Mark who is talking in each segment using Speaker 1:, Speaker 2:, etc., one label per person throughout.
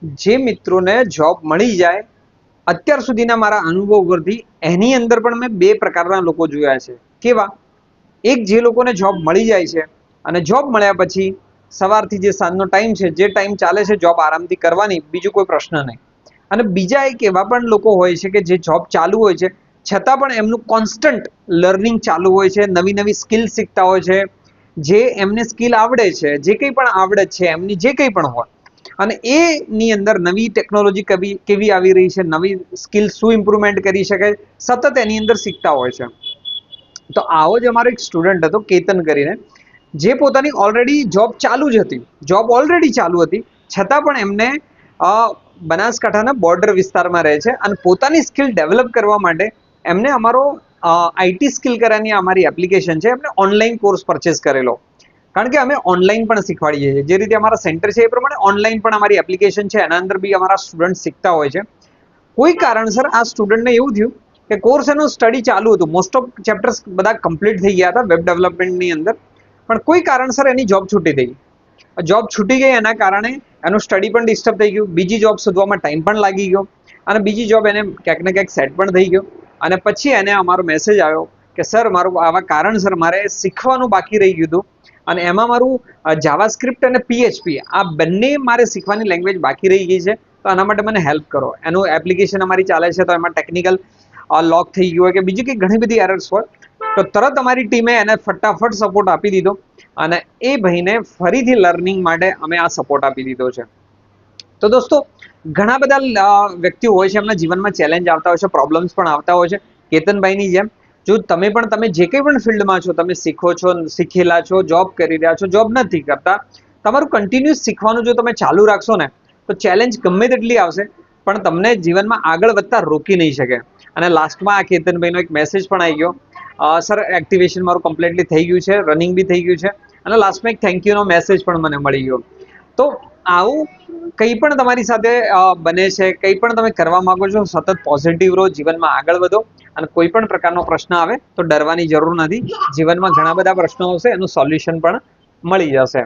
Speaker 1: જે મિત્રોને જોબ મળી જાય, અત્યાર સુધીના મારા અનુભવ પરથી એની અંદર પણ મેં બે પ્રકારના લોકો જોયા છે. કેવા? એક જે લોકોને જોબ મળી જાય છે અને જોબ મળ્યા પછી સવારથી જે સાંજનો ટાઈમ છે, જે ટાઈમ ચાલે છે જોબ આરામથી કરવાની, બીજું કોઈ પ્રશ્ન નહીં. અને બીજા એક એવા પણ લોકો હોય છે કે જે જોબ ચાલુ હોય છે છતાં પણ એમનું કોન્સ્ટન્ટ લર્નિંગ ચાલુ હોય છે, નવી નવી સ્કિલ શીખતા હોય છે. જે એમને સ્કિલ આવડે છે, જે કંઈ પણ આવડે છે એમની, જે કંઈ પણ હોય, અને એની અંદર નવી ટેકનોલોજી કેવી આવી રહી છે, નવી સ્કિલ શું ઇમ્પ્રુવમેન્ટ કરી શકે, સતત એની અંદર શીખતા હોય છે. તો આવો જ અમારો એક સ્ટુડન્ટ હતો, કેતન કરીને, જે પોતાની ઓલરેડી જોબ ચાલુ જ હતી, જોબ ઓલરેડી ચાલુ હતી, છતાં પણ એમને બનાસકાંઠાના બોર્ડર વિસ્તારમાં રહે છે અને પોતાની સ્કિલ ડેવલપ કરવા માટે એમને અમારો આઈટી સ્કિલ કરવાની અમારી એપ્લિકેશન છે, એમને ઓનલાઈન કોર્સ પરચેસ કરેલો. કારણ કે અમે ઓનલાઈન પણ શીખવાડીએ છીએ, જે રીતે અમારા સેન્ટર છે એ પ્રમાણે ઓનલાઈન પણ અમારી એપ્લિકેશન છે, એના અંદર બી અમારા સ્ટુડન્ટ શીખતા હોય છે. કોઈ કારણસર આ સ્ટુડન્ટને એવું થયું કે કોર્સ એનું સ્ટડી ચાલુ હતું, મોસ્ટ ઓફ ચેપ્ટર્સ બધા કમ્પ્લીટ થઈ ગયા હતા વેબ ડેવલપમેન્ટની અંદર, પણ કોઈ કારણસર એની જોબ છૂટી ગઈ. જોબ છૂટી ગઈ એના કારણે એનું સ્ટડી પણ ડિસ્ટર્બ થઈ ગયું, બીજી જોબ શોધવામાં ટાઈમ પણ લાગી ગયો, અને બીજી જોબ એને ક્યાંક ને ક્યાંક સેટ પણ થઈ ગયો. અને પછી એને અમારો મેસેજ આવ્યો કે સર, મારું આવા કારણસર મારે શીખવાનું બાકી રહી ગયું હતું, અને એમાં મારું જાવાસ્ક્રિપ્ટ અને પીએચપી આ બંને મારે શીખવાની લેંગ્વેજ બાકી રહી ગઈ છે, તો આના માટે મને હેલ્પ કરો. એનું એપ્લિકેશન અમારી ચાલે છે, તો એમાં ટેકનિકલ લોક થઈ ગયું હોય કે બીજી કંઈ ઘણી બધી એરર્સ હોય, તો તરત અમારી ટીમે એને ફટાફટ સપોર્ટ આપી દીધો, અને એ ભાઈને ફરીથી લર્નિંગ માટે અમે આ સપોર્ટ આપી દીધો છે. તો દોસ્તો, ઘણા બધા વ્યક્તિઓ હોય છે, એમના જીવનમાં ચેલેન્જ આવતા હોય છે, પ્રોબ્લેમ્સ પણ આવતા હોય છે. કેતનભાઈની જેમ જો તમે જે કંઈ પણ ફિલ્ડમાં છો, તમે શીખો છો, શીખેલા છો, જોબ કરી રહ્યા છો, જોબ નથી કરતા, તમારું કન્ટિન્યુઅસ શીખવાનું જો તમે ચાલુ રાખશો ને, તો ચેલેન્જ ગમે તેટલી આવશે પણ તમને જીવનમાં આગળ વધતા રોકી નહીં શકે. અને લાસ્ટમાં આ કેતનભાઈનો એક મેસેજ પણ આવી ગયો, સર એક્ટિવેશન મારું કમ્પ્લીટલી થઈ ગયું છે, રનિંગ બી થઈ ગયું છે, અને લાસ્ટમાં એક થેન્ક યુનો મેસેજ પણ મને મળી ગયો. તો આવું કંઈ પણ તમારી સાથે બને છે, કંઈ પણ તમે કરવા માંગો છો, સતત પોઝિટિવ રહો, જીવનમાં આગળ વધો, અને કોઈ પણ પ્રકારનો પ્રશ્ન આવે તો ડરવાની જરૂર નથી. જીવનમાં ઘણા બધા પ્રશ્નો આવશે, એનું સોલ્યુશન પણ મળી જશે.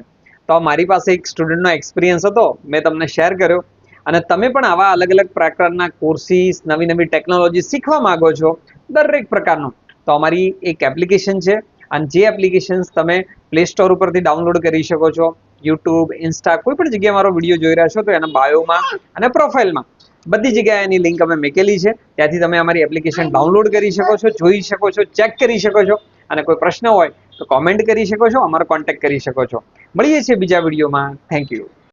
Speaker 1: તો મારી પાસે એક સ્ટુડન્ટનો એક્સપિરિયન્સ હતો, મેં તમને શેર કર્યો. અને તમે પણ આવા અલગ અલગ પ્રકારના કોર્સિસ, નવી નવી ટેકનોલોજી શીખવા માંગો છો, દરેક પ્રકારનું, તો અમારી એક એપ્લિકેશન છે, અને જે એપ્લિકેશન્સ તમે પ્લે સ્ટોર ઉપરથી ડાઉનલોડ કરી શકો છો. યુટ્યુબ, ઇન્સ્ટા, કોઈ પણ જગ્યાએ મારો વિડીયો જોઈ રહ્યા છો તો એના બાયોમાં અને પ્રોફાઇલમાં બધી જગ્યાએ એની લિંક અમે મૂકેલી છે, ત્યાંથી તમે અમારી એપ્લિકેશન ડાઉનલોડ કરી શકો છો, જોઈ શકો છો, ચેક કરી શકો છો, અને કોઈ પ્રશ્ન હોય તો કોમેન્ટ કરી શકો છો, અમારો કોન્ટેક્ટ કરી શકો છો. મળીએ છીએ બીજા વિડીયોમાં. Thank you.